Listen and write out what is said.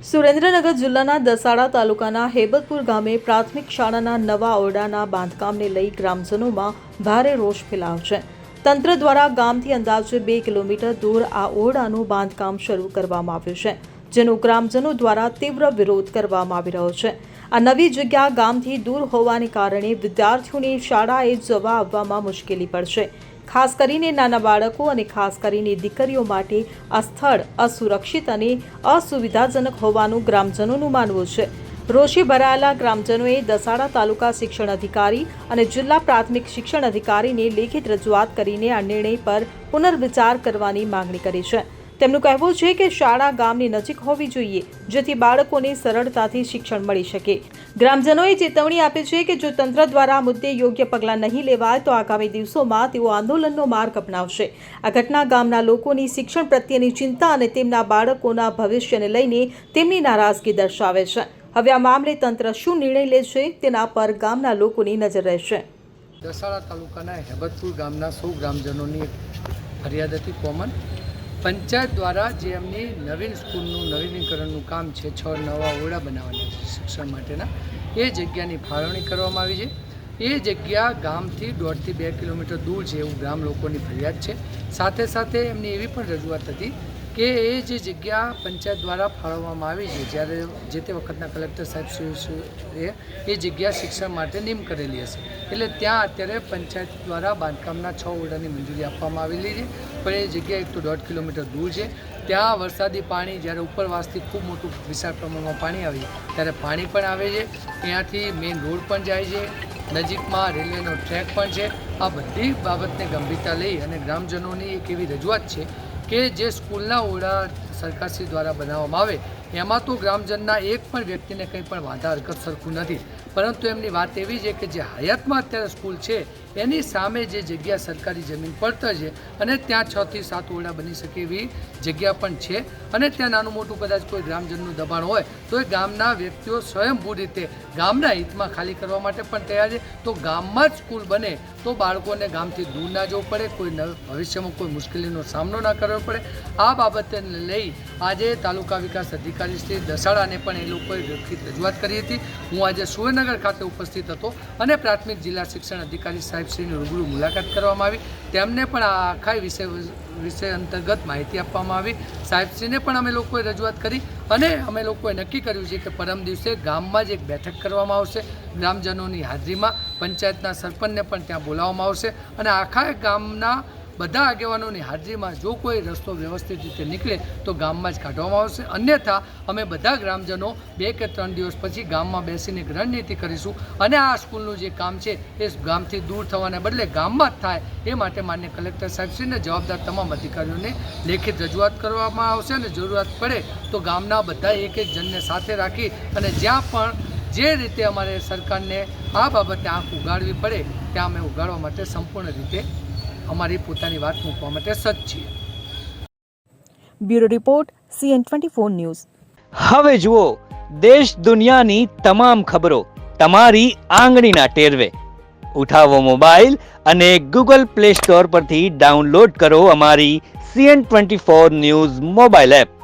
સુરેન્દ્રનગર જિલ્લાના દસાડા તાલુકાના હેબતપુર ગામે પ્રાથમિક શાળાના નવા ઓરડાના બાંધકામને લઈ ગ્રામજનોમાં ભારે રોષ ફેલાયો છે। તંત્ર દ્વારા ગામથી અંદાજે 2 કિલોમીટર દૂર આ ઓરડાનું બાંધકામ શરૂ કરવામાં આવ્યું છે, જેનો ગ્રામજનો દ્વારા તીવ્ર વિરોધ કરવામાં આવી રહ્યો છે। આ નવી જગ્યા ગામથી દૂર હોવાને કારણે વિદ્યાર્થીઓને શાળાએ જવા આવવામાં મુશ્કેલી પડશે। ખાસ કરીને નાના બાળકો અને ખાસ કરીને દીકરીઓ માટે આ સ્થળ અસુરક્ષિત અને અસુવિધાજનક હોવાનું ગ્રામજનોનું માનવું છે। રોષે ભરાયેલા ગ્રામજનોએ દસાડા તાલુકા શિક્ષણ અધિકારી અને જિલ્લા પ્રાથમિક શિક્ષણ અધિકારીને લેખિત રજૂઆત કરીને આ નિર્ણય પર પુનર્વિચાર કરવાની માંગણી કરી છે। તેમનું કહેવું છે કે શાળા ગામની નજીક હોવી જોઈએ, જેથી બાળકોને સરળતાથી શિક્ષણ મળી શકે। ગ્રામજનોએ ચેતવણી આપી છે કે જો તંત્ર દ્વારા આ મુદ્દે યોગ્ય પગલાં નહીં લેવાય તો આગામી દિવસોમાં તેઓ આંદોલનનો માર્ગ અપનાવશે। આ ઘટના ગામના લોકોની શિક્ષણ પ્રત્યેની ચિંતા અને તેમના બાળકોના ભવિષ્યને લઈને તેમની નારાજગી દર્શાવે છે। હવે આ મામલે તંત્ર શું નિર્ણય લે છે તેના પર ગામના લોકોની નજર રહેશે। દસાડા તાલુકાના હેબતપુર ગામના સૌ ગ્રામજનોની ફરિયાદ હતી કોમન। પંચાયત દ્વારા જે એમની નવીન સ્કૂલનું નવીનીકરણનું કામ છે, 6 નવા ઓરડા બનાવવાના છે શિક્ષણ માટેના, એ જગ્યાની ફાળવણી કરવામાં આવી છે। એ જગ્યા ગામથી 1.5 થી 2 કિલોમીટર દૂર છે એવું ગ્રામ લોકોની ફરિયાદ છે। સાથે સાથે એમની એવી પણ રજૂઆત હતી કે એ જે જગ્યા પંચાયત દ્વારા ફાળવવામાં આવી છે, જ્યારે જે તે વખતના કલેક્ટર સાહેબ એ જગ્યા શિક્ષણ માટે નિમ કરેલી હશે, એટલે ત્યાં અત્યારે પંચાયત દ્વારા બાંધકામના 6 ઓરડાની મંજૂરી આપવામાં આવેલી છે। પણ એ જગ્યા એક તો 1.5 કિલોમીટર દૂર છે। ત્યાં વરસાદી પાણી જ્યારે ઉપરવાસથી ખૂબ મોટું વિશાળ પ્રમાણમાં પાણી આવે ત્યારે પાણી પણ આવે છે, ત્યાંથી મેઇન રોડ પણ જાય છે, નજીકમાં રેલવેનો ટ્રેક પણ છે। આ બધી બાબતને ગંભીરતા લઈ અને ગ્રામજનોની એક એવી રજૂઆત છે કે જે સ્કૂલના ઓરડા સરકારશ્રી દ્વારા બનાવવામાં આવે એમાં તો ગ્રામજનના એક પણ વ્યક્તિને કંઈ પણ વાંધા હરકત સરખું નથી, પરંતુ એમની વાત એવી છે કે જે હયાતમાં અત્યારે સ્કૂલ છે એની સામે જે જગ્યા સરકારી જમીન પડતર છે અને ત્યાં 6 થી 7 ઓરડા બની શકે એવી જગ્યા પણ છે, અને ત્યાં નાનું મોટું કદાચ કોઈ ગ્રામજનનું દબાણ હોય તો એ ગામના વ્યક્તિઓ સ્વયંભૂ રીતે ગામના હિતમાં ખાલી કરવા માટે પણ તૈયાર છે। તો ગામમાં જ સ્કૂલ બને તો બાળકોને ગામથી દૂર ના જવું પડે, કોઈ ભવિષ્યમાં કોઈ મુશ્કેલીનો સામનો ના કરવો પડે। આ બાબતને લઈ આજે તાલુકા વિકાસ અધિકારી શ્રી દસાડાને પણ એ લોકોએ લેખિત રજૂઆત કરી હતી। હું આજે સુરેન્દ્રનગર ખાતે ઉપસ્થિત હતો અને પ્રાથમિક જિલ્લા શિક્ષણ અધિકારી સાહેબશ્રીની રૂબરૂ મુલાકાત કરવામાં આવી, તેમને પણ આ આખા વિષય અંતર્ગત માહિતી આપવામાં આવી। સાહેબશ્રીને પણ અમે લોકોએ રજૂઆત કરી અને અમે લોકોએ નક્કી કર્યું છે કે પરમ દિવસે ગામમાં જ એક બેઠક કરવામાં આવશે ગ્રામજનોની હાજરીમાં। પંચાયતના સરપંચને પણ ત્યાં બોલાવવામાં આવશે અને આખા ગામના બધા આગેવાનોની હાજરીમાં જો કોઈ રસ્તો વ્યવસ્થિત રીતે નીકળે તો ગામમાં જ કાઢવામાં આવશે, અન્યથા અમે બધા ગ્રામજનો 2 કે 3 દિવસ પછી ગામમાં બેસીને રણનીતિ કરીશું અને આ સ્કૂલનું જે કામ છે એ ગામથી દૂર થવાને બદલે ગામમાં જ થાય એ માટે માન્ય કલેક્ટર સાહેબશ્રીને જવાબદાર તમામ અધિકારીઓને લેખિત રજૂઆત કરવામાં આવશે અને જરૂરિયાત પડે તો ગામના બધા એક જણને સાથે રાખી અને જ્યાં પણ જે રીતે અમારે સરકારને આ બાબતે આંખ ઉગાડવી પડે ત્યાં અમે ઉગાડવા માટે સંપૂર્ણ રીતે અમારી પોતાની વાત મૂકવા માટે સજ્જ છીએ। Bureau report CN24 news. હવે જુઓ દેશ દુનિયાની તમામ ખબરો તમારી આંગળીના ટેરવે। ઉઠાવો મોબાઈલ અને Google Play Store પરથી ડાઉનલોડ કરો અમારી CN24 ન્યૂઝ મોબાઈલ એપ।